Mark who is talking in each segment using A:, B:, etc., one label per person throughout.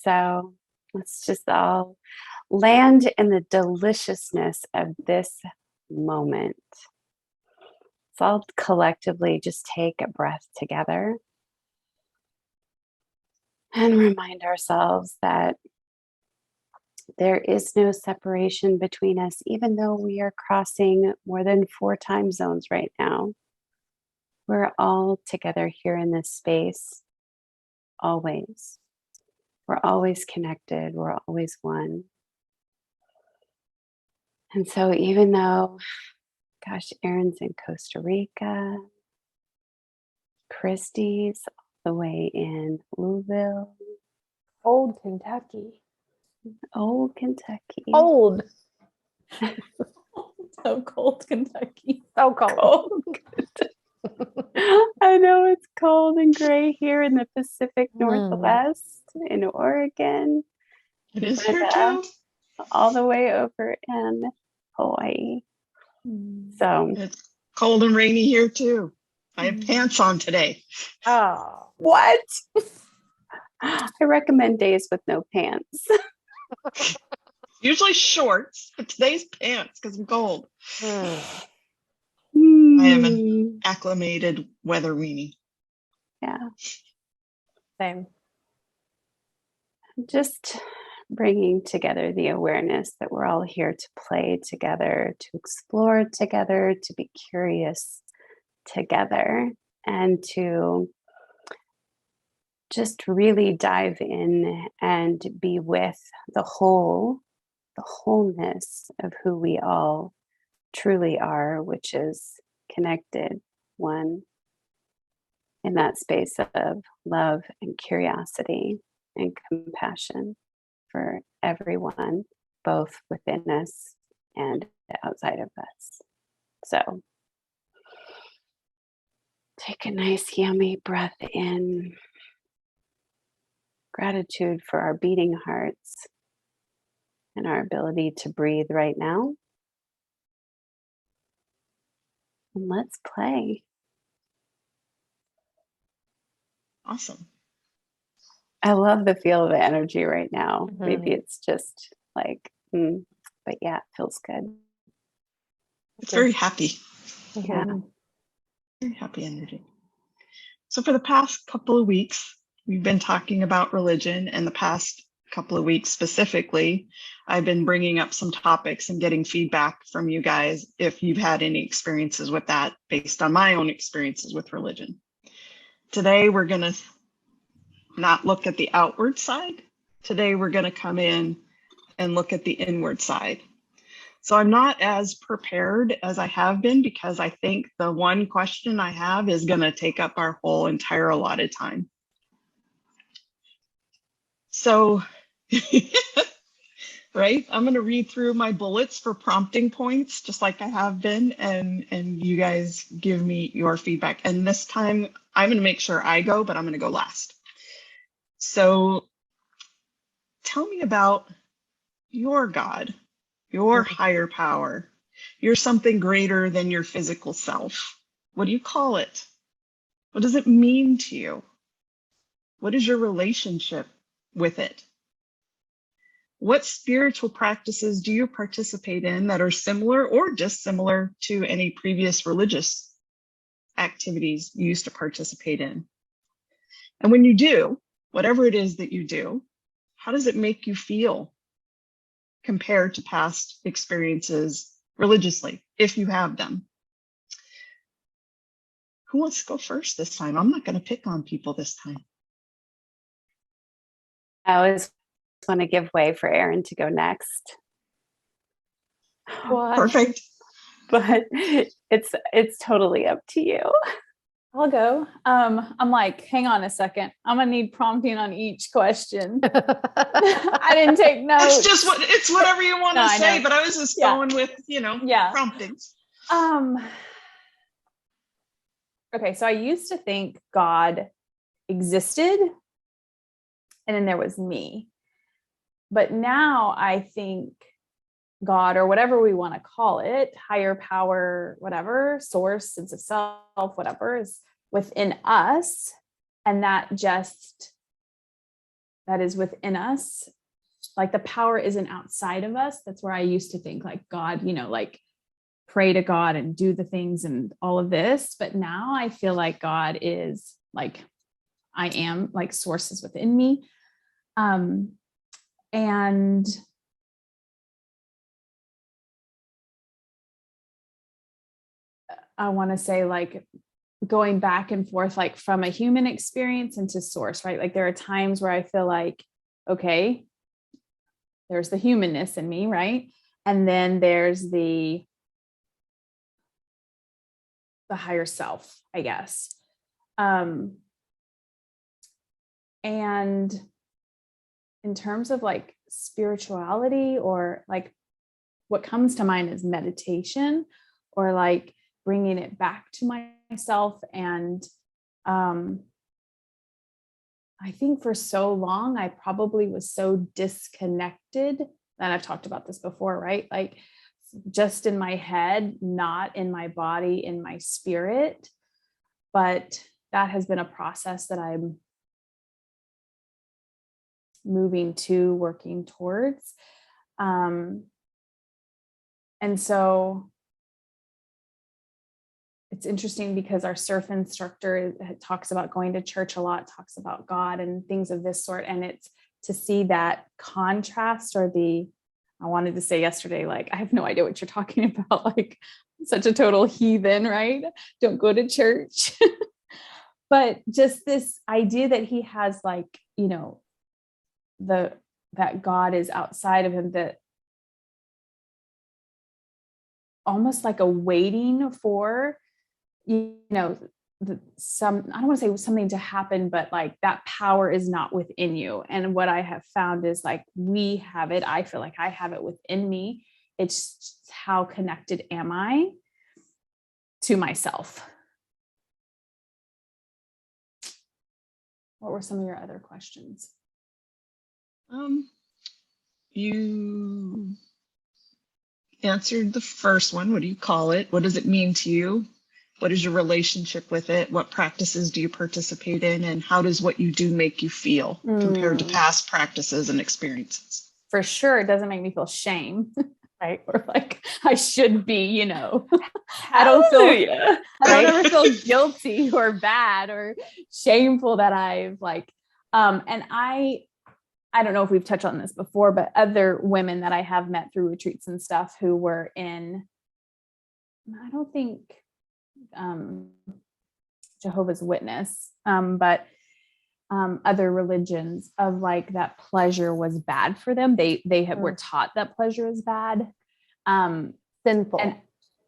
A: So let's just all land in the deliciousness of this moment. Let's all collectively just take a breath together and remind ourselves that there is no separation between us, even though we are crossing more than 4 time zones right now. We're all together here in this space, always. We're always connected, we're always one. And so, even though, gosh, Erin's in Costa Rica, Christy's all the way in Louisville,
B: Old Kentucky.
A: old Kentucky.
B: Old.
C: So cold, Kentucky.
B: So cold.
A: I know it's cold and gray here in the Pacific
B: Mm.
A: Northwest, in Oregon,
D: It is here
A: Canada,
D: too.
A: all the way over in Hawaii. So,
D: It's cold and rainy here too. I have pants on today.
B: Oh.
A: what? I recommend days with no pants.
D: Usually shorts, but today's pants because I'm cold.
B: Mm.
D: I am an acclimated weather weenie.
A: Yeah,
B: Same.
A: just bringing together the awareness that we're all here to play together, to explore together, to be curious together, and to just really dive in and be with the wholeness of who we all truly are, which is connected, one, in that space of love and curiosity and compassion for everyone, both within us and outside of us. So take a nice, yummy breath in. Gratitude for our beating hearts and our ability to breathe right now. And let's play.
D: Awesome.
A: I love the feel of the energy right now.
B: Mhm.
A: Maybe it's just like, but yeah, it feels good.
D: It's very happy.
A: Yeah.
D: Very happy energy. So for the past couple of weeks, we've been talking about religion, and the past couple of weeks specifically, I've been bringing up some topics and getting feedback from you guys if you've had any experiences with that based on my own experiences with religion. Today, we're going to not look at the outward side. Today, we're going to come in and look at the inward side. So I'm not as prepared as I have been because I think the one question I have is going to take up our whole entire allotted time. So, right, I'm going to read through my bullets for prompting points, just like I have been, and you guys give me your feedback. And this time, I'm going to make sure I go, but I'm going to go last. So tell me about your God, your higher power. You're something greater than your physical self. What do you call it? What does it mean to you? What is your relationship with it? What spiritual practices do you participate in that are similar or dissimilar to any previous religious activities you used to participate in? And when you do, whatever it is that you do, how does it make you feel compared to past experiences religiously, if you have them? Who wants to go first this time? I'm not going to pick on people this time.
A: I always want to give way for Erin to go next.
B: What?
D: Perfect.
A: But it's totally up to you.
C: I'll go. I'm like, hang on a second. I'm gonna need prompting on each question. I didn't take notes.
D: It's whatever you want to say, but I was just going with, promptings.
C: Okay, so I used to think God existed and then there was me. But now I think God, or whatever we want to call it, higher power, whatever, source, sense of self, whatever, is within us. And that just that is within us. Like the power isn't outside of us. That's where I used to think like God, like pray to God and do the things and all of this. But now I feel like God is like, I am like sources within me. And I want to say like going back and forth, like from a human experience into source, right? Like there are times where I feel like, okay, there's the humanness in me, right? And then there's the higher self, I guess. And in terms of like spirituality, or like what comes to mind is meditation, or like bringing it back to myself. And I think for so long, I probably was so disconnected, and I've talked about this before, right? Like just in my head, not in my body, in my spirit. But that has been a process that I'm moving to, working towards. And so it's interesting because our surf instructor talks about going to church a lot, talks about God and things of this sort. And it's to see that contrast, or I wanted to say yesterday, like, I have no idea what you're talking about. Like such a total heathen, right? Don't go to church. But just this idea that he has like, that God is outside of him, that almost like a waiting for, I don't want to say something to happen, but like that power is not within you. And what I have found is like, we have it. I feel like I have it within me. It's just how connected am I to myself? What were some of your other questions?
D: You answered the first one. What do you call it? What does it mean to you? What is your relationship with it? What practices do you participate in? And how does what you do make you feel compared to past practices and experiences?
C: For sure, it doesn't make me feel shame, right? Or like I should be, I don't ever feel guilty or bad or shameful that I've like, and I don't know if we've touched on this before, but other women that I have met through retreats and stuff who were in, I don't think Jehovah's Witness, but other religions, of like that pleasure was bad for them. They were taught that pleasure is bad.
B: Sinful.
C: And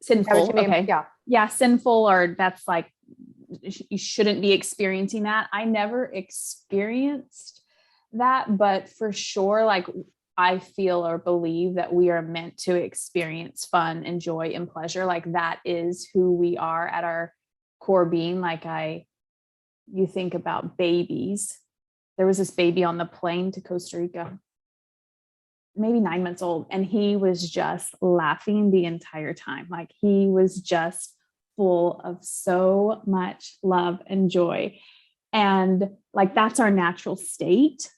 C: sinful. Okay. Yeah. Sinful, or that's like, you shouldn't be experiencing that. I never experienced that, but for sure, like I feel or believe that we are meant to experience fun and joy and pleasure. Like that is who we are at our core being. Like you think about babies. There was this baby on the plane to Costa Rica, maybe 9 months old, and he was just laughing the entire time. Like he was just full of so much love and joy. And like, that's our natural state.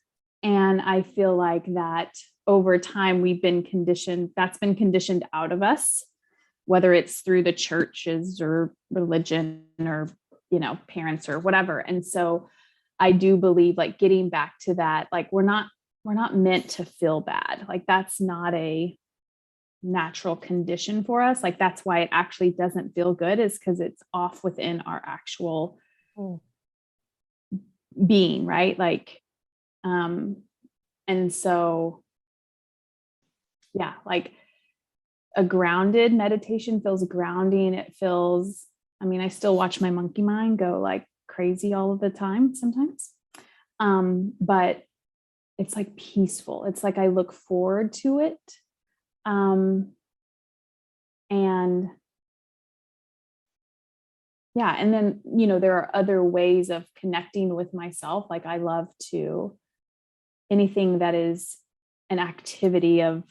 C: And I feel like that over time we've been conditioned, that's been conditioned out of us, whether it's through the churches or religion or, parents or whatever. And so I do believe like getting back to that, like we're not meant to feel bad. Like that's not a natural condition for us. Like that's why it actually doesn't feel good, is because it's off within our actual being, right? Like, and so, yeah, like a grounded meditation feels grounding. It feels, I still watch my monkey mind go like crazy all of the time sometimes. But it's like peaceful. It's like I look forward to it. And yeah, and then, there are other ways of connecting with myself. Like I love to, anything that is an activity of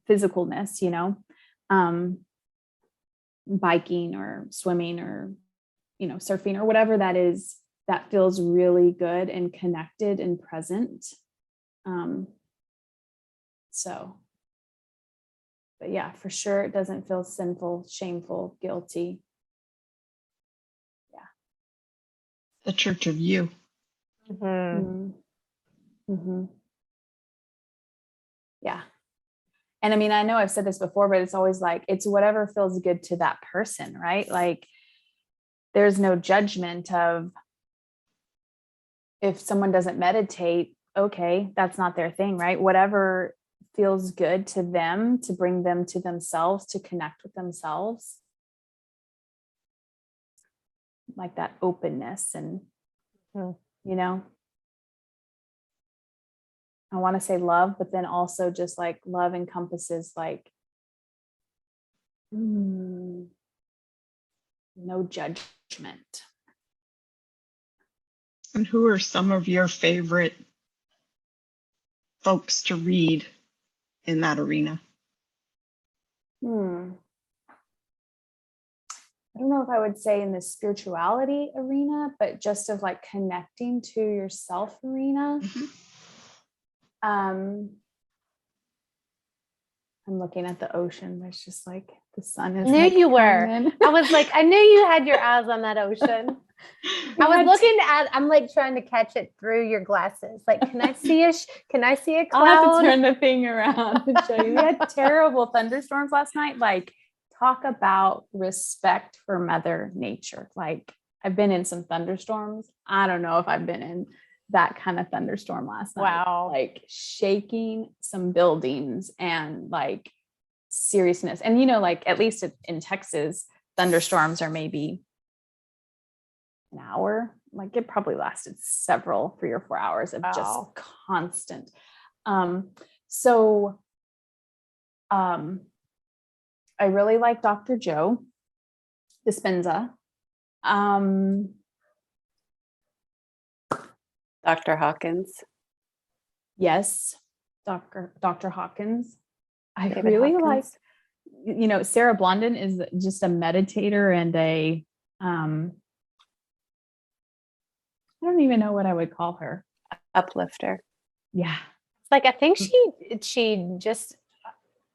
C: physicalness, biking or swimming or, surfing or whatever that is, that feels really good and connected and present. So, but yeah, for sure, it doesn't feel sinful, shameful, guilty.
D: The church of you.
B: Mhm.
C: Mm-hmm. Yeah. And I mean, I know I've said this before, but it's always like, it's whatever feels good to that person, right? Like, there's no judgment of if someone doesn't meditate, okay, that's not their thing, right? Whatever feels good to them, to bring them to themselves, to connect with themselves. Like that openness and,
B: Mhm.
C: you know, I want to say love, but then also just like love encompasses like no judgment.
D: And who are some of your favorite folks to read in that arena?
C: I don't know if I would say in the spirituality arena, but just of like connecting to yourself arena.
D: Mhm.
C: I'm looking at the ocean. There's just like the sun is.
B: I knew
C: like
B: you were.
C: shining.
B: I was like, I knew you had your eyes on that ocean. I was
C: had
B: looking at. I'm like trying to catch it through your glasses. Like, can I see a? Can I see a
C: I'll have
B: cloud?
C: to turn the thing around and show you. We had terrible thunderstorms last night. Like, talk about respect for Mother Nature. Like, I've been in some thunderstorms. I don't know if I've been in that kind of thunderstorm last night.
B: Wow.
C: Like shaking some buildings and like seriousness. And, you know, like at least in Texas, thunderstorms are maybe an hour. Like it probably lasted several 3 or 4 hours of just
B: Wow.
C: constant. I really like Dr. Joe Dispenza.
A: Dr. Hawkins.
C: Yes, Dr. Hawkins. I
A: David
C: really
A: Hawkins.
C: like, you know, Sarah Blondin is just a meditator and a, I don't even know what I would call her.
A: Uplifter.
C: Yeah.
B: It's like I think she just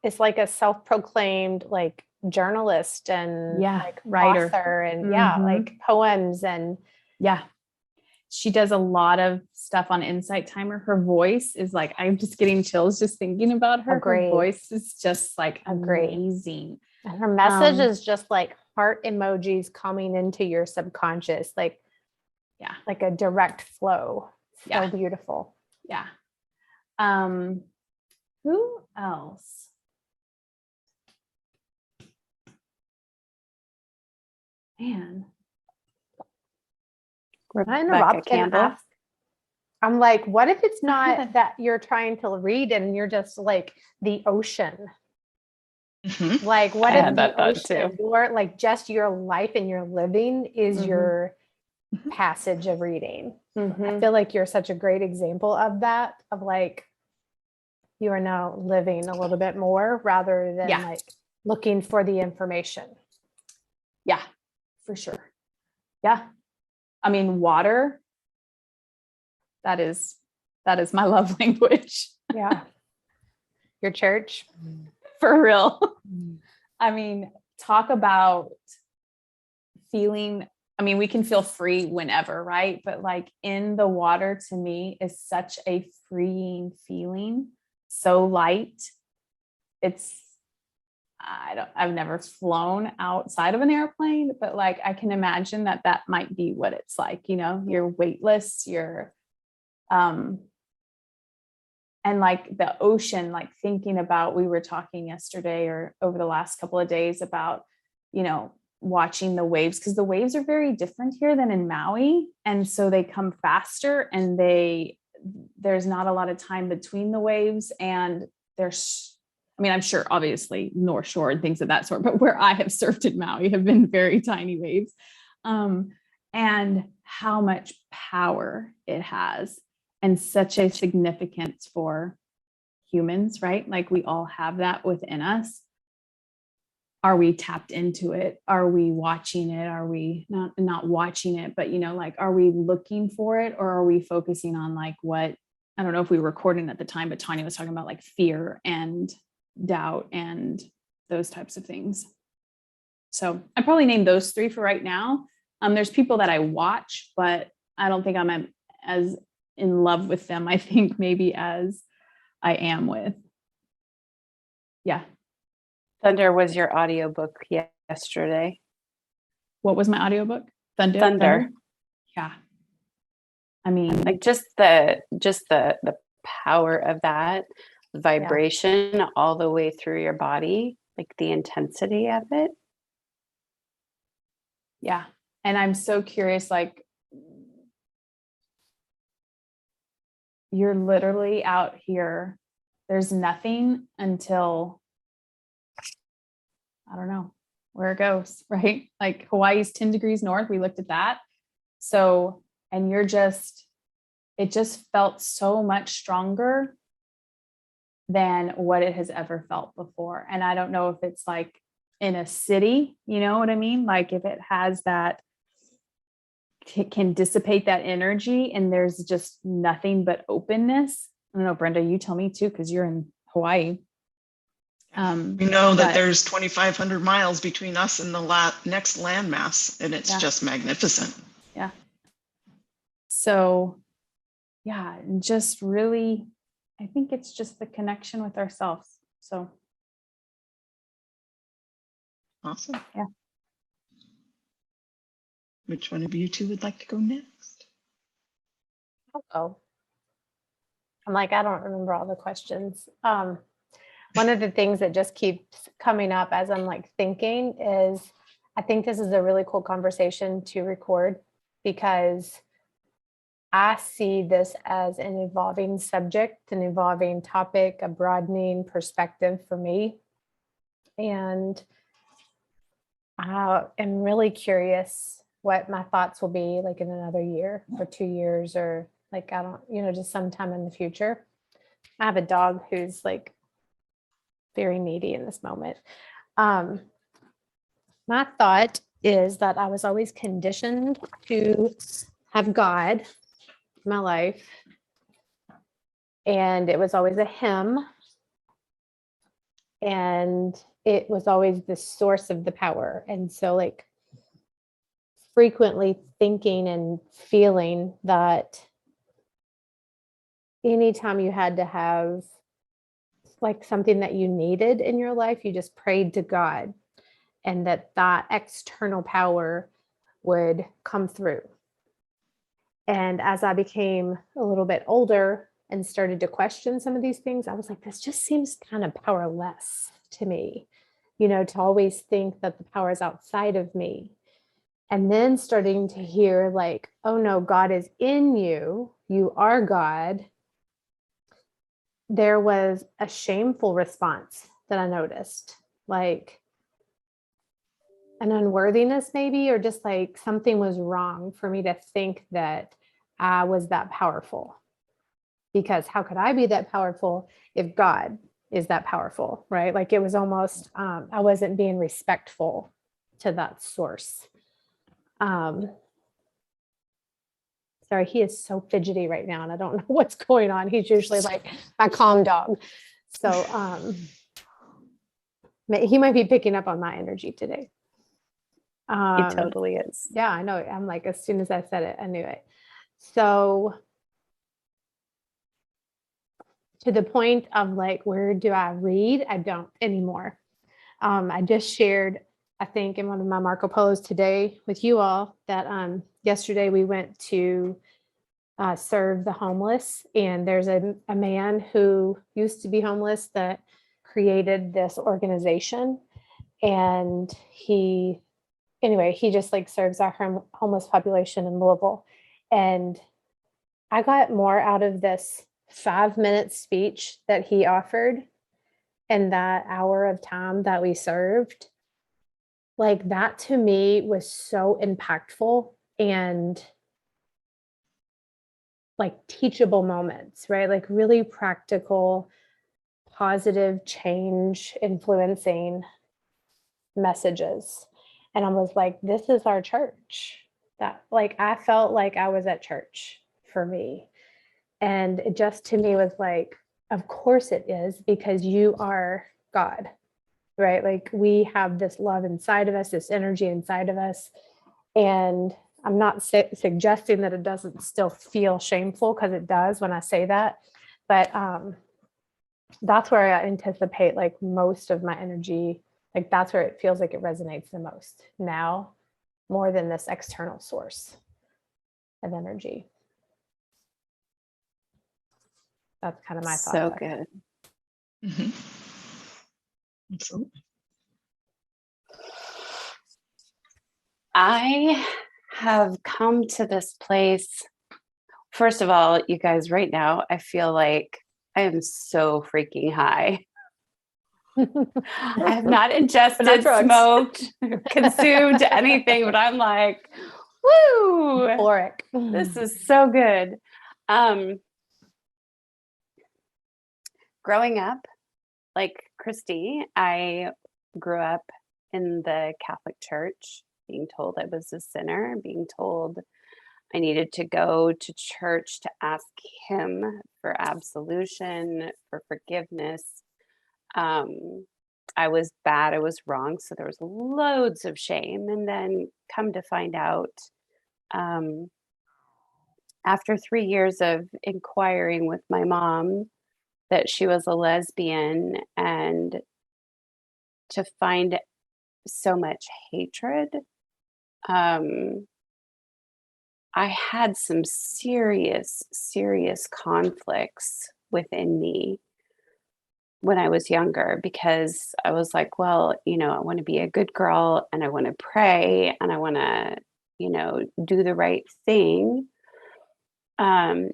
B: is like a self-proclaimed like journalist and
C: Yeah,
B: like
C: writer.
B: author and yeah,
C: Mhm.
B: like poems and
C: Yeah. She does a lot of stuff on Insight Timer. Her voice is like, I'm just getting chills just thinking about her.
B: Agree.
C: Her voice is just like
B: Agree.
C: amazing.
B: and her message
C: Um,
B: is just like heart emojis coming into your subconscious, like
C: Yeah.
B: like a direct flow. So
C: Yeah.
B: beautiful.
C: Yeah. Who else? Man.
B: Can I
A: Rebecca
B: interrupt and
A: Campbell.
B: ask? I'm like, what if it's not
C: ahead.
B: that you're trying to read and you're just like the ocean?
D: Mhm.
B: Like, what
A: I
B: if
A: had
B: the
A: that thought
B: ocean,
A: too.
B: your like just your life and your living is
C: Mhm.
B: your
D: Mhm.
B: passage of reading? I
C: Mhm.
B: feel like you're such a great example of that, of like you are now living a little bit more rather than
C: Yeah.
B: like looking for the information.
C: Yeah, for sure. Yeah. I mean, water, that is my love language.
B: Yeah. Your church.
C: For real. I mean, talk about feeling. I mean, we can feel free whenever, right? But like in the water to me is such a freeing feeling. So light. I've never flown outside of an airplane, but like I can imagine that might be what it's like, you know, you're weightless, and like the ocean, like thinking about, we were talking yesterday or over the last couple of days about, you know, watching the waves, because the waves are very different here than in Maui. And so they come faster and there's not a lot of time between the waves. And I mean, I'm sure obviously North Shore and things of that sort, but where I have surfed in Maui have been very tiny waves. And how much power it has and such a significance for humans, right? Like we all have that within us. Are we tapped into it? Are we watching it? Are we not watching it, but you know, like, are we looking for it, or are we focusing on like what I don't know if we were recording at the time, but Tanya was talking about like fear and doubt and those types of things. So I probably name those three for right now. There's people that I watch, but I don't think I'm as in love with them, I think maybe as I am with. Yeah.
A: Thunder was your audiobook yesterday.
C: What was my audiobook?
A: Thunder.
C: Yeah. I mean,
A: Like just the power of that vibration all the way through your body, like the intensity of it.
C: yeah. And I'm so curious, like, you're literally out here. There's nothing until, I don't know where it goes, right? Like Hawaii's 10 degrees north. We looked at that. So, and it just felt so much stronger than what it has ever felt before. And I don't know if it's like in a city, you know what I mean? Like if it has that, can dissipate that energy and there's just nothing but openness. I don't know, Brenda, you tell me too, because you're in Hawaii.
D: We know that there's 2,500 miles between us and the next landmass, and it's just magnificent.
C: Yeah. So, yeah, just really, I think it's just the connection with ourselves. So,
D: Awesome.
C: Yeah.
D: Which one of you two would like to go next?
B: Oh, I'm like, I don't remember all the questions. One of the things that just keeps coming up as I'm like thinking is, I think this is a really cool conversation to record because I see this as an evolving subject, an evolving topic, a broadening perspective for me. And I am really curious what my thoughts will be like in another year or 2 years, or like, I don't, just sometime in the future. I have a dog who's like very needy in this moment. My thought is that I was always conditioned to have God in my life. And it was always a him. And it was always the source of the power. And so like frequently thinking and feeling that anytime you had to have like something that you needed in your life, you just prayed to God and that external power would come through. And as I became a little bit older and started to question some of these things, I was like, this just seems kind of powerless to me, to always think that the power is outside of me. And then starting to hear like, oh no, God is in you. You are God. There was a shameful response that I noticed, like an unworthiness maybe, or just like something was wrong for me to think that I was that powerful. Because how could I be that powerful if God is that powerful, right? Like it was almost, I wasn't being respectful to that source. Sorry, he is so fidgety right now and I don't know what's going on. He's usually like my calm dog. So he might be picking up on my energy today.
A: He totally is.
B: Yeah, I know. I'm like, as soon as I said it, I knew it. So to the point of like, where do I read? I don't anymore. I just shared, I think in one of my Marco Polos today with you all that yesterday we went to serve the homeless, and there's a man who used to be homeless that created this organization, and he just like serves our homeless population in Louisville. And I got more out of this 5-minute speech that he offered and that hour of time that we served. Like that to me was so impactful and like teachable moments, right? Like really practical, positive change influencing messages. And I was like, this is our church. That like I felt like I was at church for me. And it just to me was like, of course it is, because you are God, right? Like we have this love inside of us, this energy inside of us. And I'm not suggesting that it doesn't still feel shameful, because it does when I say that. But that's where I anticipate like most of my energy, like that's where it feels like it resonates the most now, more than this external source of energy. That's kind of my thoughts.
A: So
B: on it.
A: good.
D: Mhm. Absolutely.
A: I have come to this place. First of all, you guys, right now, I feel like I am so freaking high. I have not ingested,
B: drugs.
A: smoked, consumed anything, but I'm like, woo,
B: Euphoric.
A: this is so good. Growing up, like Christy, I grew up in the Catholic Church, being told I was a sinner, being told I needed to go to church to ask him for absolution, for forgiveness. I was bad, I was wrong. So there was loads of shame. And then come to find out, after 3 years of inquiring with my mom that she was a lesbian, and to find so much hatred, I had some serious, serious conflicts within me when I was younger, because I was like, well, I want to be a good girl and I want to pray and I want to, do the right thing. Um,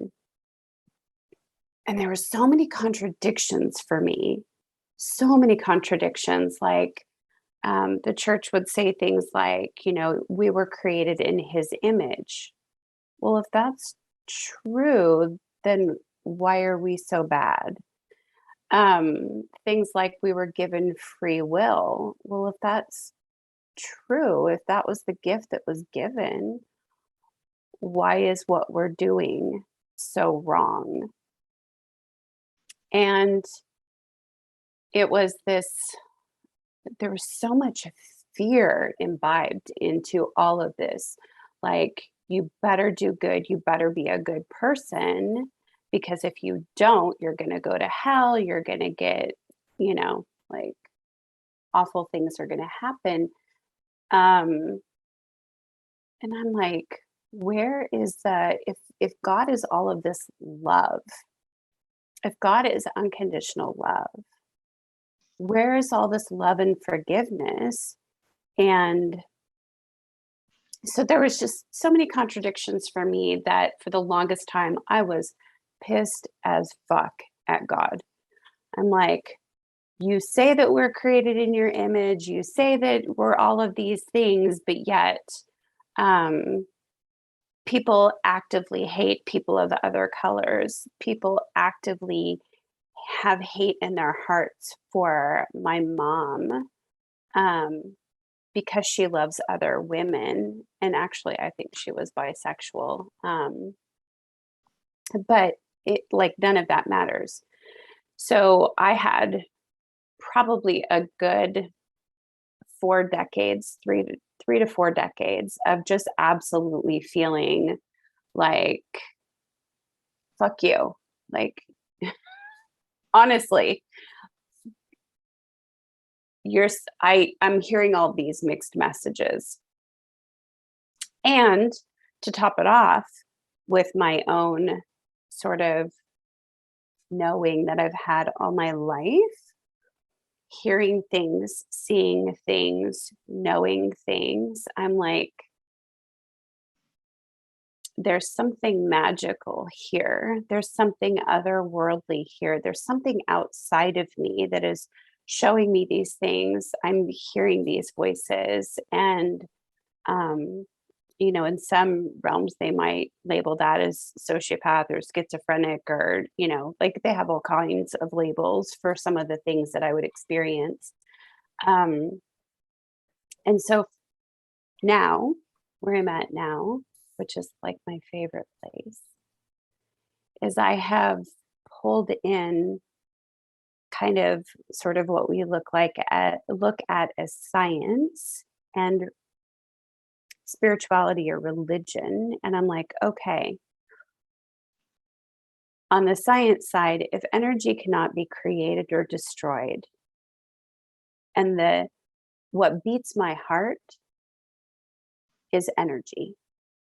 A: and there were so many contradictions for me, so many contradictions. Like, the church would say things like, we were created in his image. Well, if that's true, then why are we so bad? Things like we were given free will. Well, if that's true, if that was the gift that was given, why is what we're doing so wrong? And it was there was so much fear imbibed into all of this. Like, you better do good, you better be a good person, because if you don't, you're going to go to hell, you're going to get, like, awful things are going to happen. And I'm like, where is the, if God is all of this love, if God is unconditional love, where is all this love and forgiveness? And so there was just so many contradictions for me that for the longest time I was pissed as fuck at God. I'm like, you say that we're created in your image, you say that we're all of these things, but yet people actively hate people of other colors. People actively have hate in their hearts for my mom, because she loves other women. And actually, I think she was bisexual. But it, like, none of that matters. So I had probably a good 4 decades, 3 to 4 decades of just absolutely feeling like, fuck you. Like, honestly, I'm hearing all these mixed messages. And to top it off, with my own sort of knowing that I've had all my life, hearing things, seeing things, knowing things, I'm like, there's something magical here. There's something otherworldly here. There's something outside of me that is showing me these things. I'm hearing these voices. And, in some realms, they might label that as sociopath or schizophrenic, or, like, they have all kinds of labels for some of the things that I would experience. And so now, where I'm at now, which is like my favorite place, is I have pulled in kind of sort of what we look at as science and spirituality or religion. And I'm like, okay, on the science side, if energy cannot be created or destroyed, and what beats my heart is energy.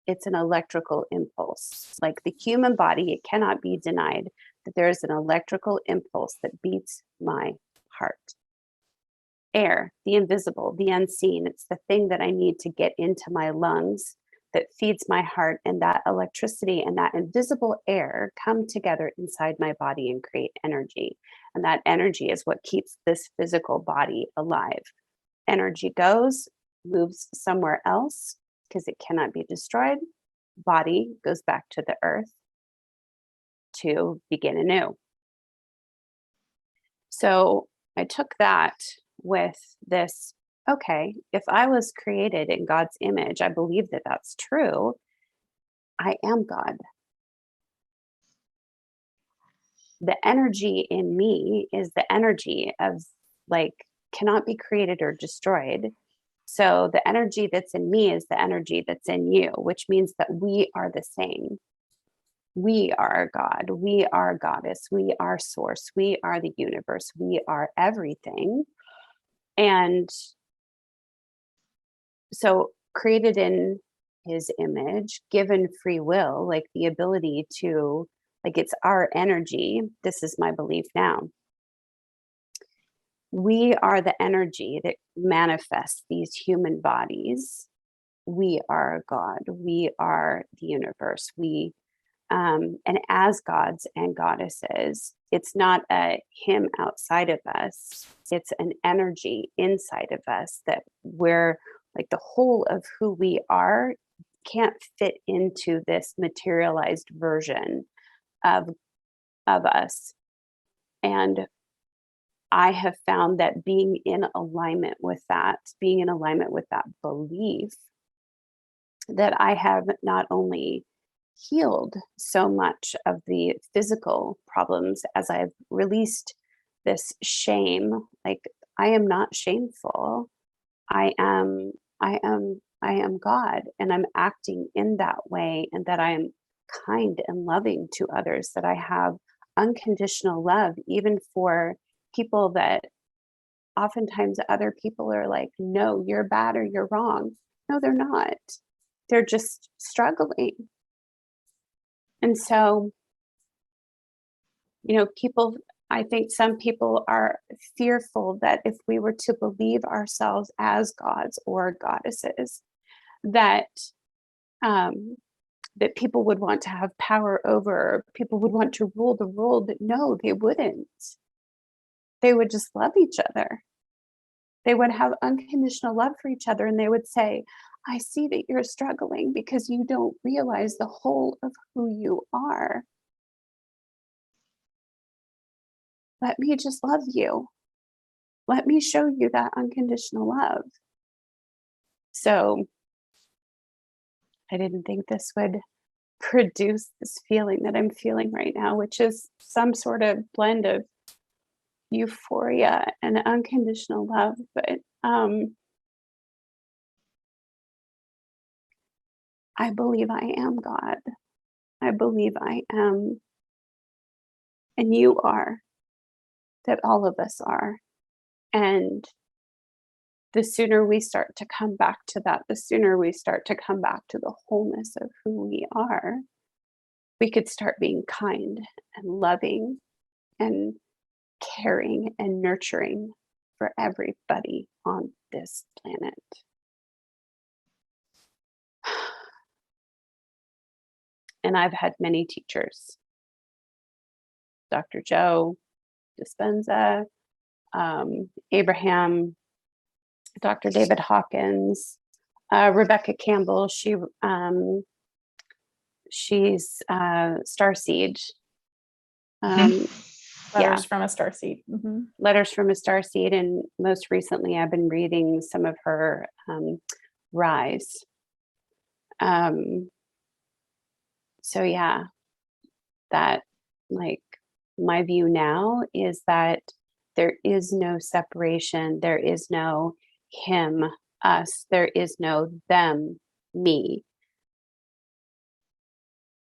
A: It's an electrical impulse. Like the human body, it cannot be denied that there is an electrical impulse that beats my heart. Air, the invisible, the unseen, it's the thing that I need to get into my lungs that feeds my heart, and that electricity and that invisible air come together inside my body and create energy. And that energy is what keeps this physical body alive. Energy goes, moves somewhere else because it cannot be destroyed. Body goes back to the earth to begin anew. So I took that with this, okay, if I was created in God's image, I believe that that's true. I am God. The energy in me is the energy of like cannot be created or destroyed. So the energy that's in me is the energy that's in you, which means that we are the same. We are God. We are Goddess. We are Source. We are the universe. We are everything. And so created in his image, given free will, like the ability to, like it's our energy. This is my belief now. We are the energy that manifests these human bodies. We are God. We are the universe. And as gods and goddesses, it's not a him outside of us. It's an energy inside of us that we're like the whole of who we are can't fit into this materialized version of us. And I have found that being in alignment with that belief, that I have not only healed so much of the physical problems as I've released this shame, like I am not shameful. I am God, and I'm acting in that way, and that I am kind and loving to others, that I have unconditional love, even for people that oftentimes other people are like, no, you're bad or you're wrong. No, they're not. They're just struggling. And so, people, I think some people are fearful that if we were to believe ourselves as gods or goddesses, that that people would want to have power over, people would want to rule the world. But no, they wouldn't. They would just love each other. They would have unconditional love for each other, and they would say, I see that you're struggling because you don't realize the whole of who you are. Let me just love you. Let me show you that unconditional love. So I didn't think this would produce this feeling that I'm feeling right now, which is some sort of blend of euphoria and unconditional love. But I believe I am God. I believe I am, and you are, that all of us are. And the sooner we start to come back to that, the sooner we start to come back to the wholeness of who we are, we could start being kind and loving and caring and nurturing for everybody on this planet. And I've had many teachers, Dr. Joe Dispenza, Abraham, Dr. David Hawkins, Rebecca Campbell. She's Starseed.
C: Letters from a Starseed. Mm-hmm.
A: Letters from a Starseed, and most recently, I've been reading some of her Rise. So yeah, that, like, my view now is that there is no separation. There is no him, us. There is no them, me.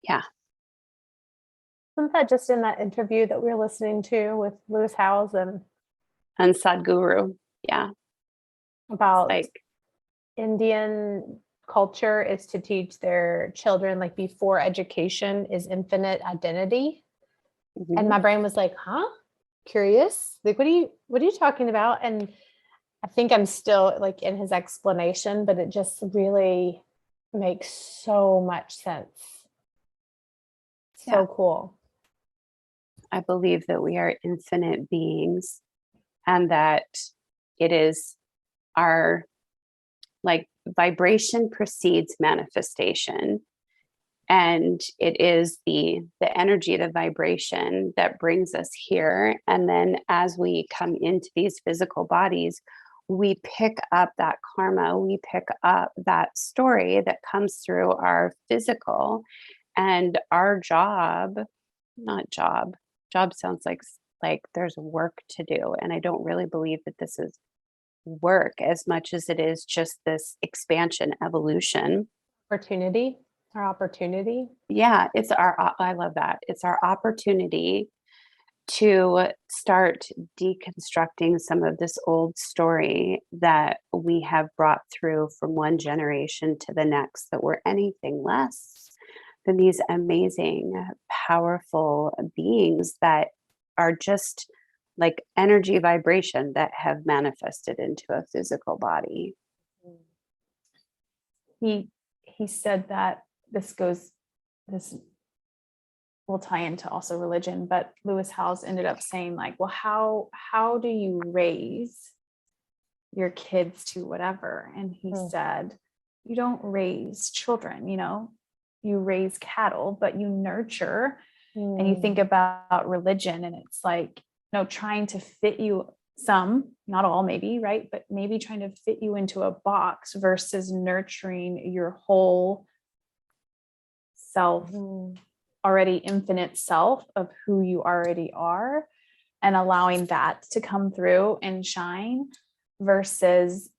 A: Yeah.
B: Wasn't that just in that interview that we were listening to with Lewis Howes and
A: And Sadhguru. Yeah.
B: about
A: Like,
B: Indian culture is to teach their children, like, before education is infinite identity?
A: mhm.
B: And my brain was like, huh? Curious. Like, what are you talking about? And I think I'm still like in his explanation, but it just really makes so much sense. So
A: Yeah.
B: cool.
A: I believe that we are infinite beings and that it is our, like, vibration precedes manifestation, and it is the energy, the vibration that brings us here. And then as we come into these physical bodies, we pick up that karma, we pick up that story that comes through our physical. And our job, not job sounds like there's work to do, and I don't really believe that this is work as much as it is just this expansion, evolution.
B: Opportunity, our opportunity.
A: Yeah, it's I love that. It's our opportunity to start deconstructing some of this old story that we have brought through from one generation to the next, that we're anything less than these amazing, powerful beings that are just like energy vibration that have manifested into a physical body.
C: He said that this will tie into also religion, but Lewis Howes ended up saying, like, well, how do you raise your kids to whatever? And he said, you don't raise children, you raise cattle, but you nurture. And you think about religion, and it's like, trying to fit you, some, not all, maybe, right, but maybe trying to fit you into a box versus nurturing your whole self, already infinite self of who you already are, and allowing that to come through and shine, versus,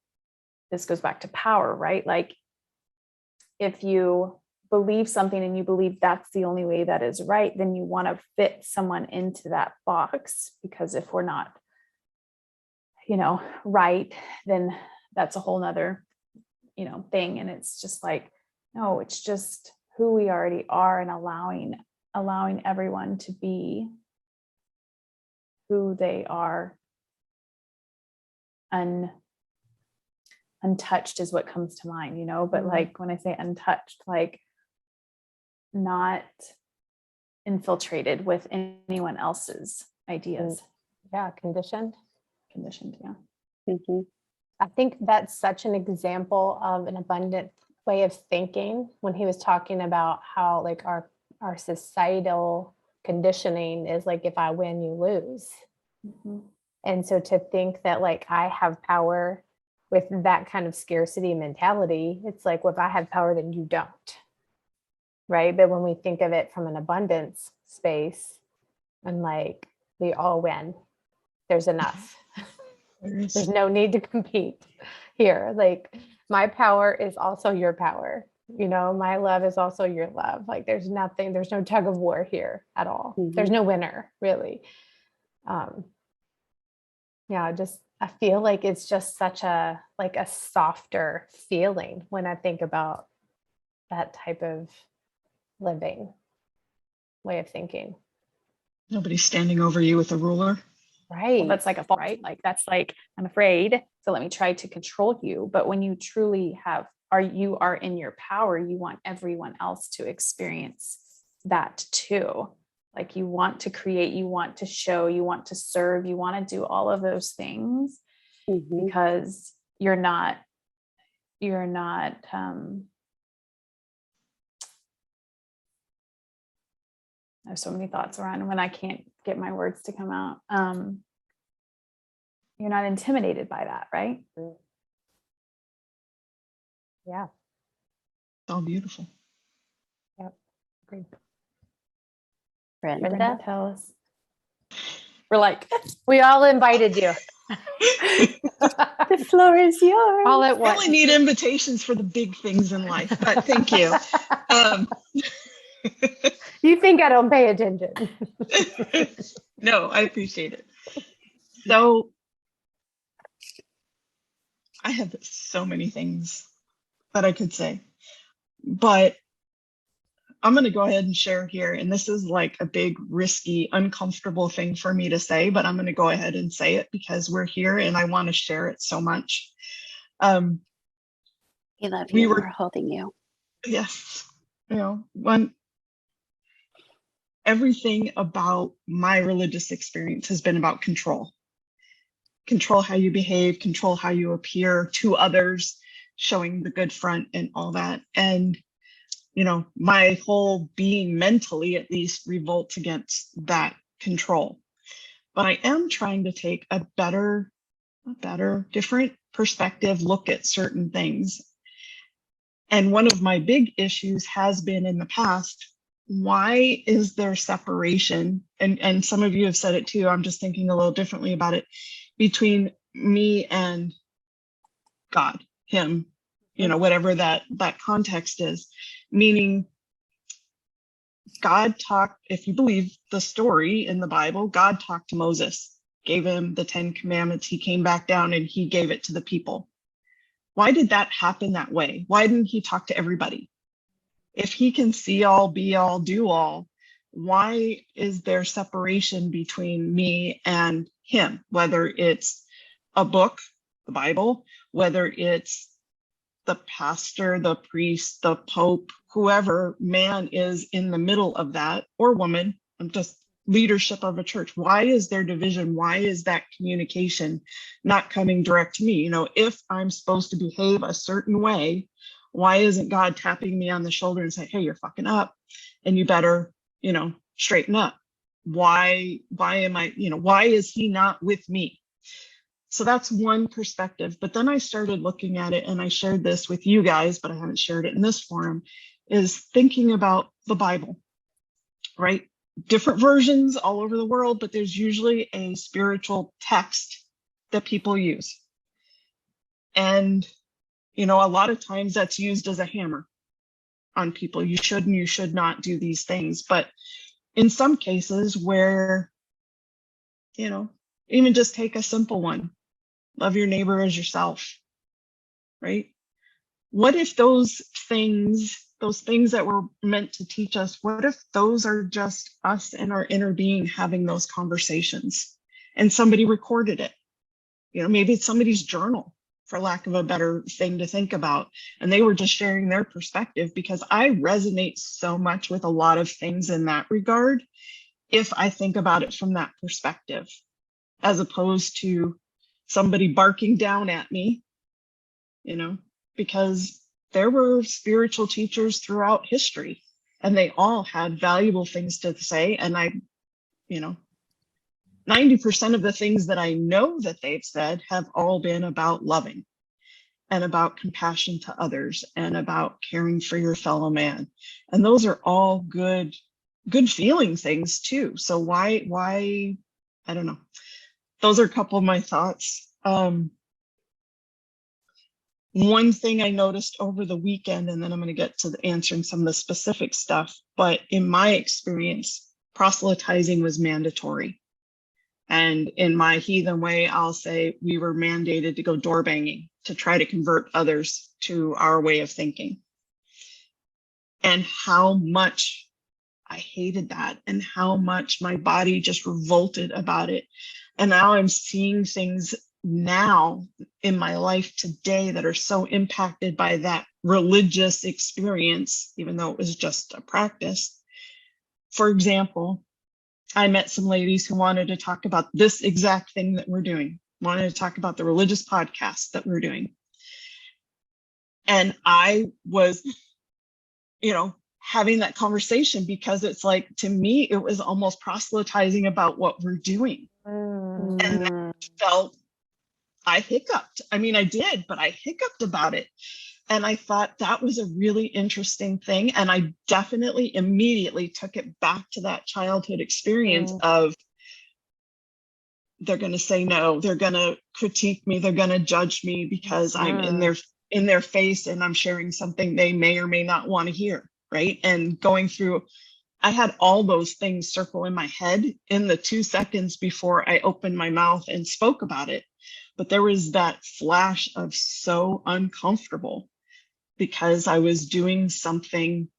C: this goes back to power, right? Like, if you believe something and you believe that's the only way that is right, then you want to fit someone into that box, because if we're not, right, then that's a whole nother, thing. And it's just like, no, it's just who we already are, and allowing everyone to be who they are. Untouched is what comes to mind, but like, when I say untouched, like, not infiltrated with anyone else's ideas.
B: Yeah, conditioned.
C: Yeah.
A: Mhm.
B: I think that's such an example of an abundant way of thinking, when he was talking about how, like, our societal conditioning is like, if I win, you lose. And so to think that, like, I have power with that kind of scarcity mentality, it's like, well, if I have power, then you don't. Right. But when we think of it from an abundance space, and like, we all win, there's enough. There's no need to compete here. Like, my power is also your power. My love is also your love. Like, there's no tug of war here at all. There's no winner, really. I feel like it's just such a softer feeling when I think about that type of living way of thinking.
D: Nobody's standing over you with a ruler.
B: Right.
C: Well, that's like a fault, right? Like, that's like, I'm afraid, so let me try to control you. But when you truly you are in your power, you want everyone else to experience that too. Like, you want to create, you want to show, you want to serve, you want to do all of those things, because you're not I have so many thoughts around when I can't get my words to come out. You're not intimidated by that, right?
B: Yeah.
D: So beautiful.
B: Yep. Agreed.
A: Brenda.
B: Brenda, tell us.
C: We're like,
B: We all invited you.
A: The floor is yours.
B: All at
D: I
B: once.
D: only need invitations for the big things in life, but thank you.
B: You think I don't pay attention.
D: No, I appreciate it. So I have so many things that I could say, but I'm going to go ahead and share here. And this is like a big, risky, uncomfortable thing for me to say, but I'm going to go ahead and say it because we're here and I want to share it so much.
A: We love
D: we
A: you.
D: were-
A: We're holding you.
D: Yes. When everything about my religious experience has been about control. Control how you behave, control how you appear to others, showing the good front and all that. And, my whole being mentally at least revolts against that control. But I am trying to take a better, different perspective, look at certain things. And one of my big issues has been in the past, why is there separation? And some of you have said it too, I'm just thinking a little differently about it, between me and God, him, whatever that context is. Meaning God talked, if you believe the story in the Bible, God talked to Moses, gave him the 10 commandments. He came back down and he gave it to the people. Why did that happen that way? Why didn't he talk to everybody? If he can see all, be all, do all, why is there separation between me and him? Whether it's a book, the Bible, whether it's the pastor, the priest, the pope, whoever man is in the middle of that, or woman, I'm just leadership of a church. Why is there division? Why is that communication not coming direct to me? If I'm supposed to behave a certain way, why isn't God tapping me on the shoulder and saying, hey, you're fucking up and you better, straighten up? Why is he not with me? So that's one perspective. But then I started looking at it, and I shared this with you guys, but I haven't shared it in this forum, is thinking about the Bible, right? Different versions all over the world, but there's usually a spiritual text that people use. And, a lot of times that's used as a hammer on people. You should and you should not do these things. But in some cases where, even just take a simple one, love your neighbor as yourself, right? What if those things that were meant to teach us, what if those are just us and our inner being having those conversations and somebody recorded it? Maybe it's somebody's journal, for lack of a better thing to think about. And they were just sharing their perspective, because I resonate so much with a lot of things in that regard, if I think about it from that perspective, as opposed to somebody barking down at me, because there were spiritual teachers throughout history and they all had valuable things to say. And 90% of the things that I know that they've said have all been about loving and about compassion to others and about caring for your fellow man. And those are all good feeling things too. So why, I don't know. Those are a couple of my thoughts. One thing I noticed over the weekend, and then I'm going to get to answering some of the specific stuff, but in my experience, proselytizing was mandatory. And in my heathen way, I'll say we were mandated to go door banging to try to convert others to our way of thinking. And how much I hated that, and how much my body just revolted about it. And now I'm seeing things now in my life today that are so impacted by that religious experience, even though it was just a practice. For example, I met some ladies who wanted to talk about this exact thing that we're doing, wanted to talk about the religious podcast that we're doing. And I was, having that conversation, because it's like, to me, it was almost proselytizing about what we're doing. And that felt, I hiccuped. I mean, I did, but I hiccuped about it. And I thought that was a really interesting thing. And I definitely immediately took it back to that childhood experience of they're going to say no, they're going to critique me, they're going to judge me because I'm in their face and I'm sharing something they may or may not want to hear, right? And going through, I had all those things circle in my head in the 2 seconds before I opened my mouth and spoke about it. But there was that flash of so uncomfortable because I was doing something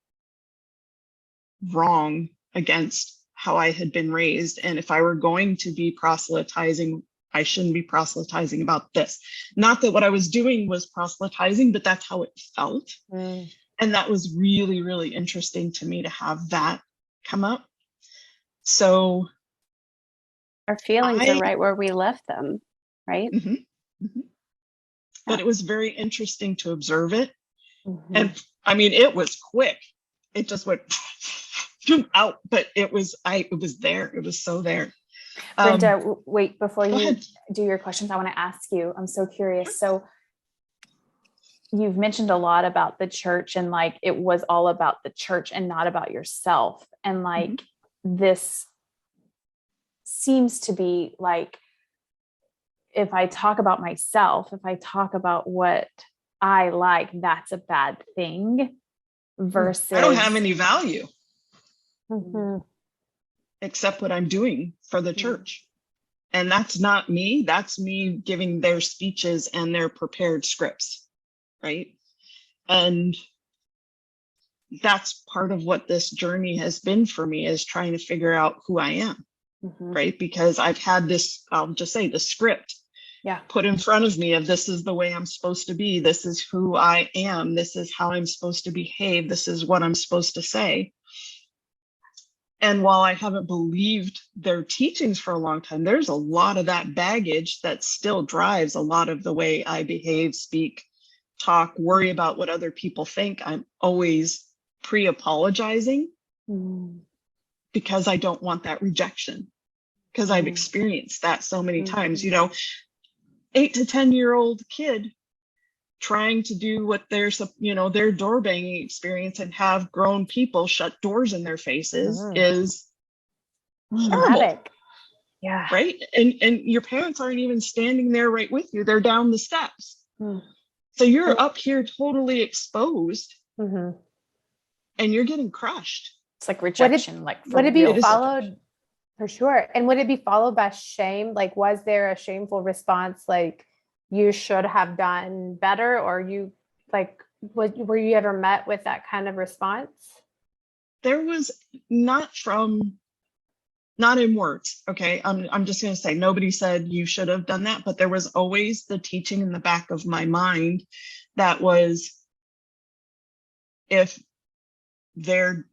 D: wrong against how I had been raised. And if I were going to be proselytizing, I shouldn't be proselytizing about this. Not that what I was doing was proselytizing, but that's how it felt. And that was really, really interesting to me to have that come up. So
A: Our feelings are right where we left them, right?
D: But it was very interesting to observe it. And I mean, it was quick. It just went out, but it was there. It was so there.
C: Brenda, wait, before you
D: ahead.
C: do your questions, I want to ask you, I'm so curious. So you've mentioned a lot about the church and like, it was all about the church and not about yourself. And like, this seems to be like, if I talk about myself, if I talk about what I like, that's a bad thing versus
D: I don't have any value
B: Mhm.
D: except what I'm doing for the church. And that's not me. That's me giving their speeches and their prepared scripts, right? And that's part of what this journey has been for me, is trying to figure out who I am, right? Because I've had this, I'll just say, the script put in front of me of this is the way I'm supposed to be. This is who I am. This is how I'm supposed to behave. This is what I'm supposed to say. And while I haven't believed their teachings for a long time, there's a lot of that baggage that still drives a lot of the way I behave, speak, talk, worry about what other people think. I'm always pre-apologizing because I don't want that rejection, because I've experienced that so many times. You know, 8 to 10-year-old kid trying to do what their door banging experience and have grown people shut doors in their faces is horrible.
C: Yeah.
D: Right. And your parents aren't even standing there right with you. They're down the steps. So you're up here totally exposed and you're getting crushed.
C: It's like rejection.
B: Would it be
C: real.
B: followed for sure? And would it be followed by shame? Like, was there a shameful response? Like, you should have done better, or you like, were you ever met with that kind of response?
D: There was not in words. Okay. I'm just going to say, nobody said you should have done that, but there was always the teaching in the back of my mind that was, if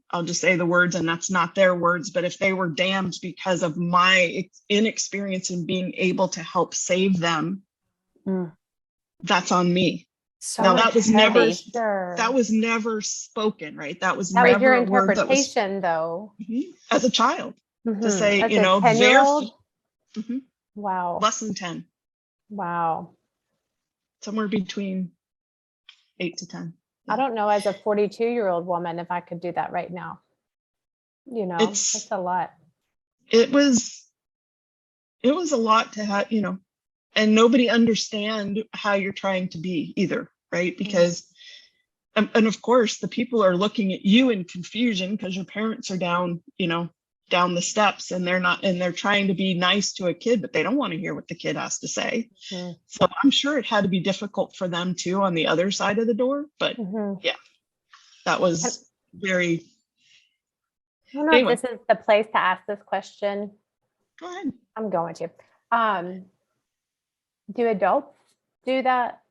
D: I'll just say the words, and that's not their words, but if they were damned because of my inexperience in being able to help save them, that's on me.
B: So
D: now that was
B: heavy.
D: never spoken, right? That was
B: That
D: never
B: was your
D: a word that was
B: interpretation, though.
D: as a child to say,
B: As
D: you
B: a
D: know,
B: 10-year-old?
D: Mhm.
B: Wow.
D: less than 10,
B: Wow.
D: somewhere between 8 to 10.
B: I don't know, as a 42-year-old woman, if I could do that right now. You know, it's a lot.
D: It was a lot to have, you know, and nobody understand how you're trying to be either, right? Because, and of course, the people are looking at you in confusion because your parents are down the steps and they're trying to be nice to a kid, but they don't want to hear what the kid has to say. So I'm sure it had to be difficult for them too on the other side of the door, but yeah, that was very.
B: I don't know if this is the place to ask this question.
D: Go ahead.
B: I'm going to. Do adults do that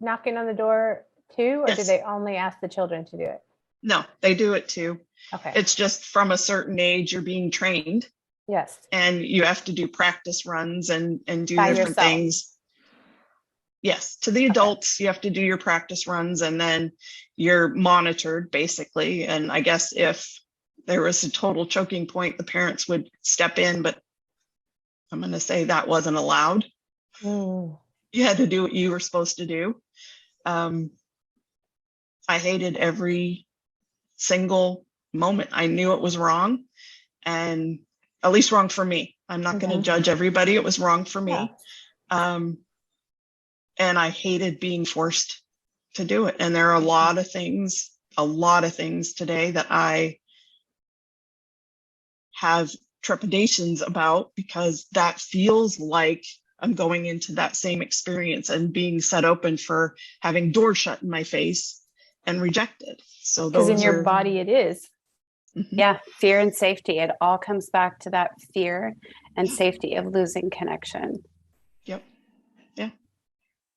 B: knocking on the door too, or do
D: Yes.
B: they only ask the children to do it?
D: No, they do it too.
B: Okay.
D: It's just from a certain age, you're being trained
B: Yes.
D: and you have to do practice runs and do
B: By
D: different
B: yourself.
D: things. Yes, to the adults, you have to do your practice runs and then you're monitored basically. And I guess if there was a total choking point, the parents would step in, but I'm going to say that wasn't allowed. You had to do what you were supposed to do. I hated every single moment. I knew it was wrong, and at least wrong for me. I'm not going to judge everybody. It was wrong for me. And I hated being forced to do it. And there are a lot of things today that I have trepidations about, because that feels like I'm going into that same experience and being set open for having doors shut in my face and rejected. So
B: Because in
D: those
B: your
D: are
B: body it is.
D: Mhm.
A: Yeah, fear and safety. It all comes back to that fear and safety of losing connection.
D: Yep. Yeah.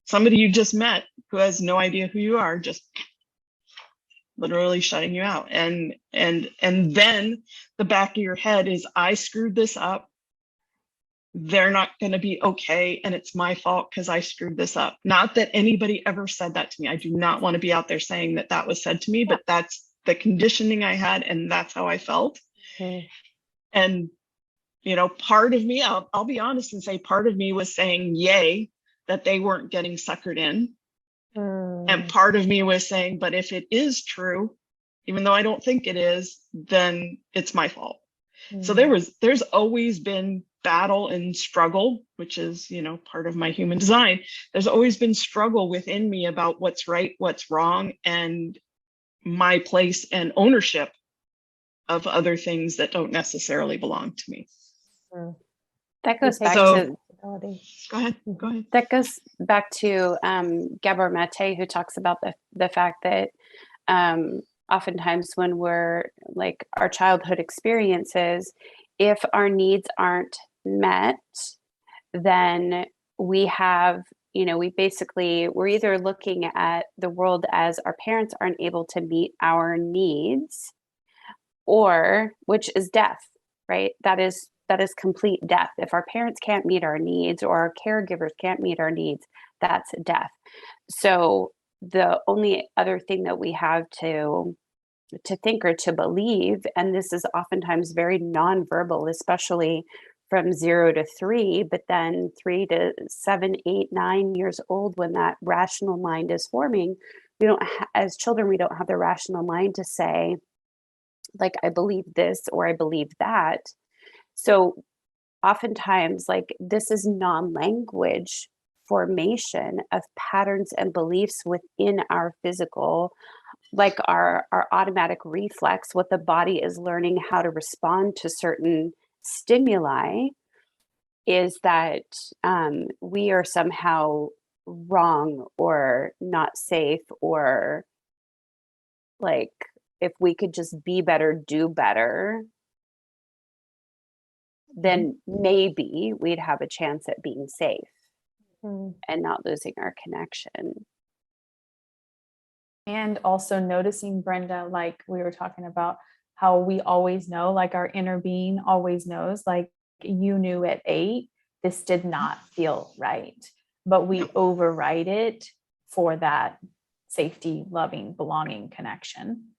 D: Somebody you just met who has no idea who you are, just literally shutting you out. And then the back of your head is, I screwed this up. They're not going to be okay, and it's my fault because I screwed this up. Not that anybody ever said that to me. I do not want to be out there saying that that was said to me, but that's the conditioning I had, and that's how I felt. And part of me, I'll be honest and say, part of me was saying yay that they weren't getting suckered in, and part of me was saying, but if it is true, even though I don't think it is, then it's my fault. So there's always been battle and struggle, which is, part of my human design. There's always been struggle within me about what's right, what's wrong, and my place and ownership of other things that don't necessarily belong to me.
A: That goes back
D: So-
A: to
D: Go ahead.
A: that goes back to Gabor Mate, who talks about the fact that oftentimes when we're like our childhood experiences, if our needs aren't met, then we have, we're either looking at the world as our parents aren't able to meet our needs, or which is death, right? That is complete death. If our parents can't meet our needs, or our caregivers can't meet our needs, that's death. So the only other thing that we have to think or to believe, and this is oftentimes very nonverbal, especially from 0 to 3, but then 3 to 7, 8, 9 years old, when that rational mind is forming, we don't as children, we don't have the rational mind to say, like, I believe this or I believe that. So oftentimes, like, this is non-language formation of patterns and beliefs within our physical, like our automatic reflex, what the body is learning how to respond to certain stimuli, is that we are somehow wrong or not safe, or like, if we could just be better, do better, then maybe we'd have a chance at being safe and not losing our connection.
C: And also noticing, Brenda, like we were talking about, how we always know, like our inner being always knows, like you knew at 8, this did not feel right, but we override it for that safety, loving, belonging connection,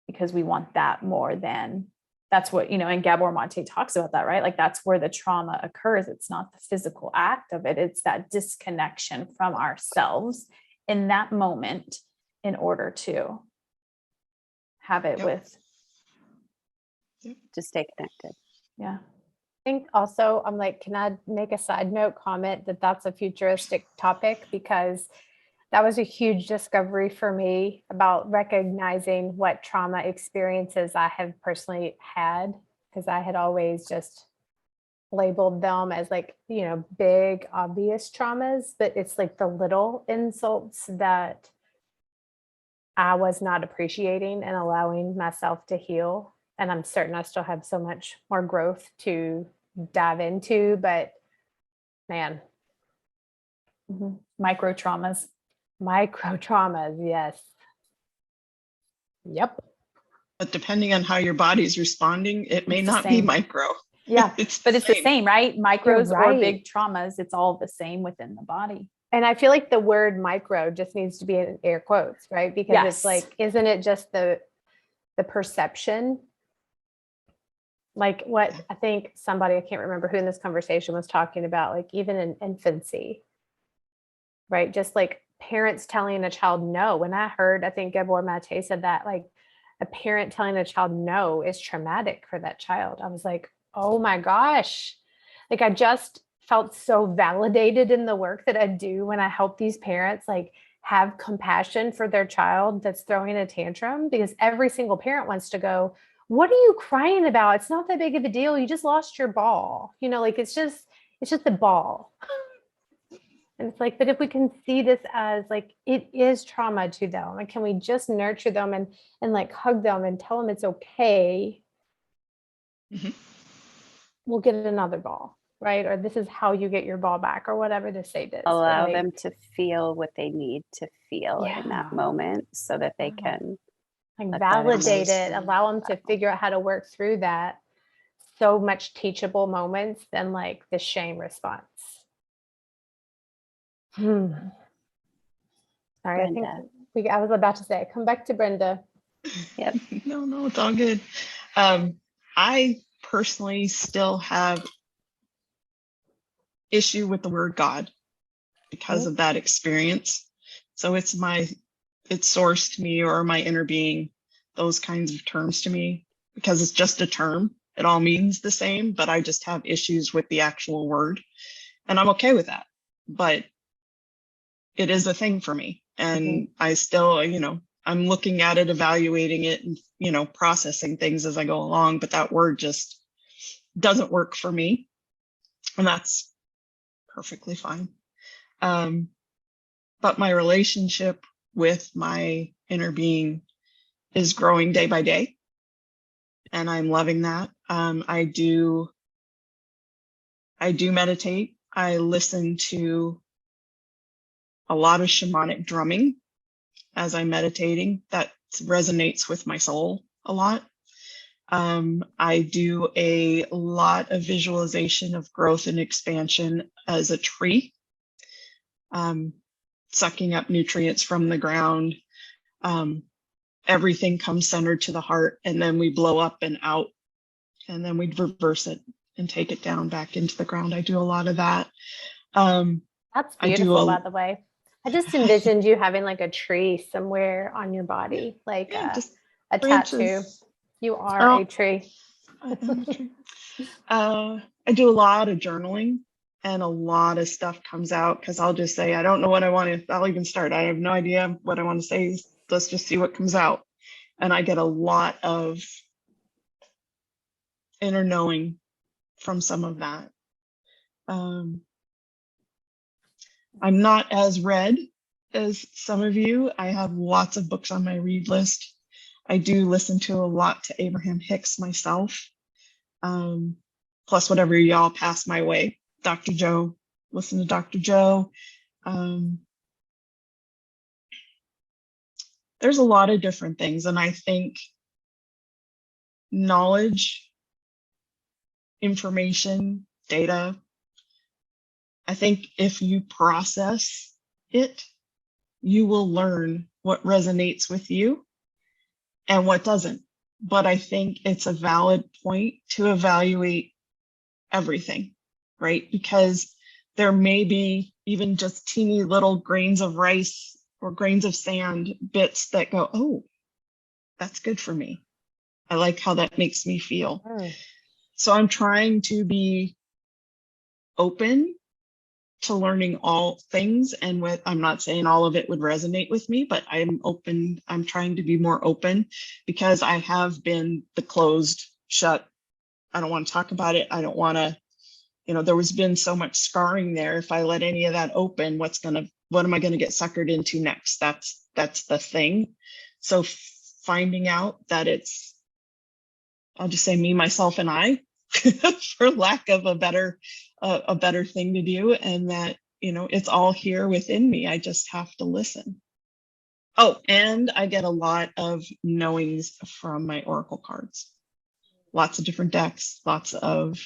C: because we want that more than, that's what, and Gabor Mate talks about that, right? Like that's where the trauma occurs. It's not the physical act of it. It's that disconnection from ourselves in that moment in order to have it with.
A: To stay connected.
C: Yeah.
B: I think also, I'm like, can I make a side note comment that that's a futuristic topic, because that was a huge discovery for me about recognizing what trauma experiences I have personally had, because I had always just labeled them as like, big, obvious traumas, but it's like the little insults that I was not appreciating and allowing myself to heal. And I'm certain I still have so much more growth to dive into, but man.
C: Micro traumas.
B: Yes. Yep.
D: But depending on how your body's responding, it may
C: It's the
D: not be
C: same.
D: micro.
C: Yeah,
D: But it's
C: the same, right? Micros or big
B: right.
C: traumas, it's all the same within the body.
B: And I feel like the word micro just needs to be in air quotes, right? Because
C: Yes.
B: it's like, isn't it just the perception? Like what I think somebody, I can't remember who in this conversation was talking about, like even in infancy, right? Just like parents telling a child no. When I heard, I think Gabor Mate said that, like, a parent telling a child no is traumatic for that child. I was like, oh my gosh. Like, I just felt so validated in the work that I do when I help these parents, like, have compassion for their child that's throwing a tantrum, because every single parent wants to go, what are you crying about? It's not that big of a deal. You just lost your ball. Like, it's just a ball. And it's like, but if we can see this as like, it is trauma to them, like, can we just nurture them and like hug them and tell them it's okay?
D: Mhm.
B: We'll get another ball, right? Or this is how you get your ball back, or whatever the state is.
A: Allow
B: right?
A: them to feel what they need to feel in that
B: Yeah.
A: moment so that they
B: Yeah.
A: can
B: Like,
A: let that
B: validate it,
A: emotion
B: allow them to
A: out.
B: figure out how to work through that. So much teachable moments than like the shame response. Sorry,
A: Brenda.
B: I think I was about to say, come back to Brenda.
A: Yep.
D: No, it's all good. I personally still have issue with the word God because of that experience. So it's source to me, or my inner being, those kinds of terms to me, because it's just a term. It all means the same, but I just have issues with the actual word, and I'm okay with that. But it is a thing for me, and I still, I'm looking at it, evaluating it, and, processing things as I go along, but that word just doesn't work for me, and that's perfectly fine. But my relationship with my inner being is growing day by day, and I'm loving that. I do meditate. I listen to a lot of shamanic drumming as I'm meditating. That resonates with my soul a lot. I do a lot of visualization of growth and expansion as a tree, sucking up nutrients from the ground. Everything comes centered to the heart, and then we blow up and out, and then we reverse it and take it down back into the ground. I do a lot of that.
B: That's
D: I do
B: beautiful, by the way. I just envisioned you having like a tree somewhere on your body, like
D: just
B: a
D: branches.
B: tattoo. You are a tree.
D: I am a tree. I do a lot of journaling, and a lot of stuff comes out because I'll just say, I don't know what I want to, I'll even start. I have no idea what I want to say. Let's just see what comes out. And I get a lot of inner knowing from some of that. I'm not as read as some of you. I have lots of books on my read list. I do listen to a lot to Abraham Hicks myself, plus whatever y'all pass my way. Dr. Joe, listen to Dr. Joe. There's a lot of different things, and I think knowledge, information, data, I think if you process it, you will learn what resonates with you and what doesn't. But I think it's a valid point to evaluate everything, right? Because there may be even just teeny little grains of rice or grains of sand bits that go, oh, that's good for me. I like how that makes me feel. So I'm trying to be open to learning all things, and I'm not saying all of it would resonate with me, but I'm open. I'm trying to be more open, because I have been the closed shut. I don't want to talk about it. I don't want to, there was been so much scarring there. If I let any of that open, what am I going to get suckered into next? That's the thing. So finding out that it's, I'll just say me, myself, and I, for lack of a better thing to do, and that, it's all here within me. I just have to listen. Oh, and I get a lot of knowings from my oracle cards. Lots of different decks, lots of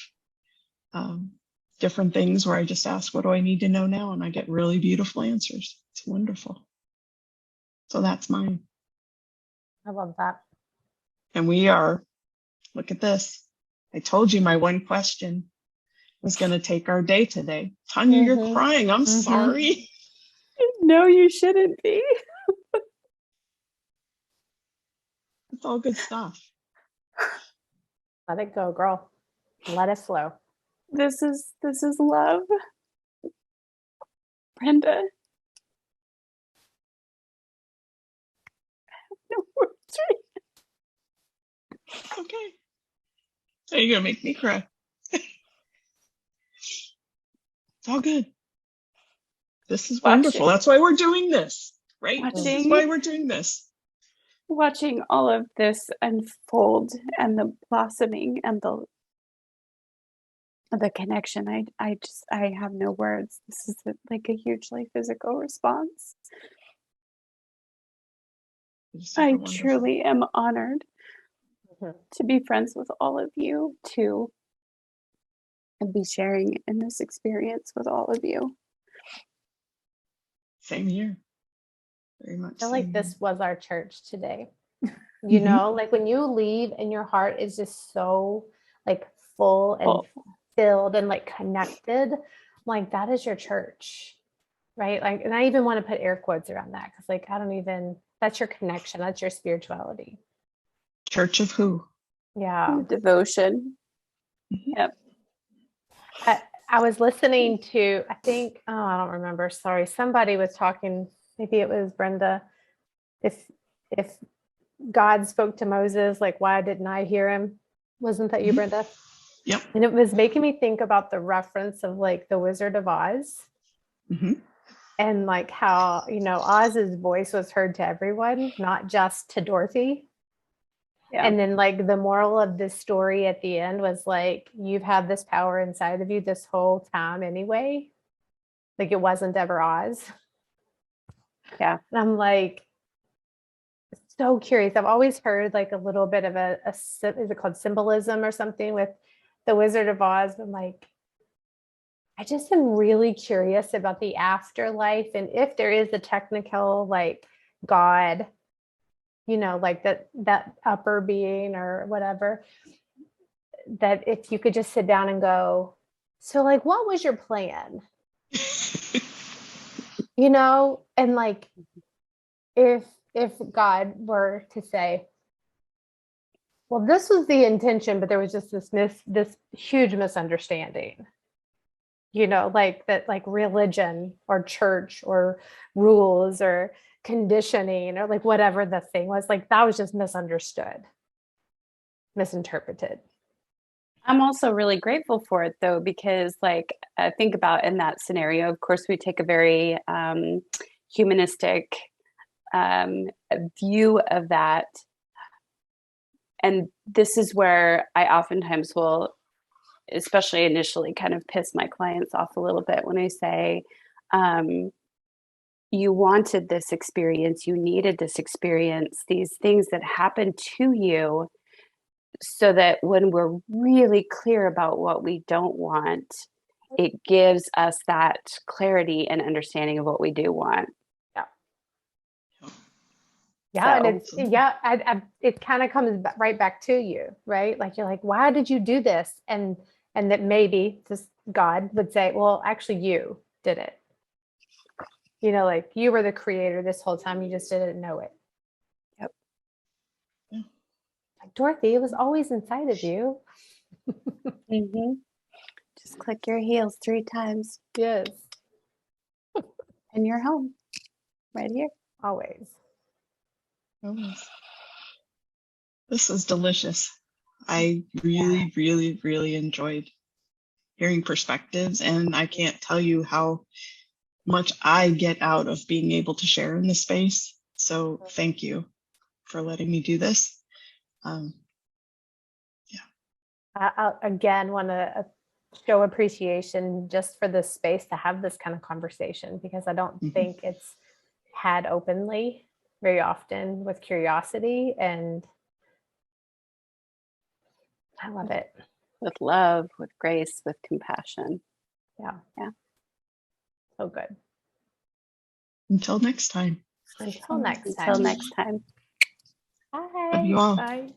D: different things where I just ask, what do I need to know now? And I get really beautiful answers. It's wonderful. So that's mine.
B: I love that.
D: And look at this. I told you my one question was going to take our day today. Tanya, you're crying. I'm sorry.
A: No, you shouldn't be.
D: It's all good stuff.
B: Let it go, girl. Let it flow.
A: This is love. Brenda. I have no words right
D: Okay. Are you gonna make me cry? It's all good. This is wonderful. That's why we're doing this, right? This is why we're doing this.
A: watching all of this unfold and the blossoming and the connection. I have no words. This is like a hugely physical response.
D: Super
A: I
D: wonderful.
A: truly am honored
B: Mhm.
A: to be friends with all of you too, and be sharing in this experience with all of you.
D: Same here. Very much.
B: I feel
D: same
B: like this
D: here.
B: was our church today. You
D: Mhm.
B: know, like when you leave and your heart is just so like full and
A: Full.
B: filled and like connected, like that is your church, right? Like, and I even want to put air quotes around that because, like, I don't even, that's your connection, that's your spirituality.
D: Church of who?
B: Yeah.
A: Devotion.
D: Mhm.
A: Yep.
B: I was listening to, I think, oh, I don't remember. Sorry. Somebody was talking, maybe it was Brenda. If God spoke to Moses, like, why didn't I hear him? Wasn't that you,
D: Mhm.
B: Brenda?
D: Yep.
B: And it was making me think about the reference of like the Wizard of Oz
D: Mhm.
B: and like how, you know, Oz's voice was heard to everyone, not just to Dorothy.
A: Yeah.
B: And then like the moral of this story at the end was like, you've had this power inside of you this whole time anyway. Like it wasn't ever Oz.
A: Yeah.
B: And I'm like, so curious. I've always heard like a little bit of is it called symbolism or something with the Wizard of Oz? I'm like, I just am really curious about the afterlife and if there is a technical like God, you know, like that upper being or whatever, that if you could just sit down and go, so like what was your plan? You know, and like if God were to say, well, this was the intention, but there was just this huge misunderstanding. You know, like that, like religion or church or rules or conditioning or like whatever the thing was, like that was just misunderstood, misinterpreted.
A: I'm also really grateful for it though, because like think about in that scenario, of course, we take a very humanistic view of that. And this is where I oftentimes will, especially initially, kind of piss my clients off a little bit when I say, you wanted this experience, you needed this experience, these things that happened to you, so that when we're really clear about what we don't want, it gives us that clarity and understanding of what we do want.
B: Yeah,
A: So,
B: and it's it kind of comes right back to you, right? Like you're like, why did you do this? And that maybe just God would say, well, actually, you did it. You know, like you were the creator this whole time, you just didn't know it.
A: Yep.
B: Like Dorothy, it was always inside of you.
A: Just click your heels 3 times
B: Yes,
A: and you're home, right here.
B: always.
D: Always. This is delicious. I really, really, really enjoyed hearing perspectives, and I can't tell you how much I get out of being able to share in this space. So thank you for letting me do this.
B: I again want to show appreciation just for this space to have this kind of conversation because I don't
D: Mhm.
B: think it's had openly very often with curiosity, and I love it.
A: With love, with grace, with compassion.
B: Yeah.
A: Yeah.
B: So good.
D: Until next time.
B: Until next
A: Until
B: time.
A: next time.
B: Bye.
D: Love you all.
B: Bye.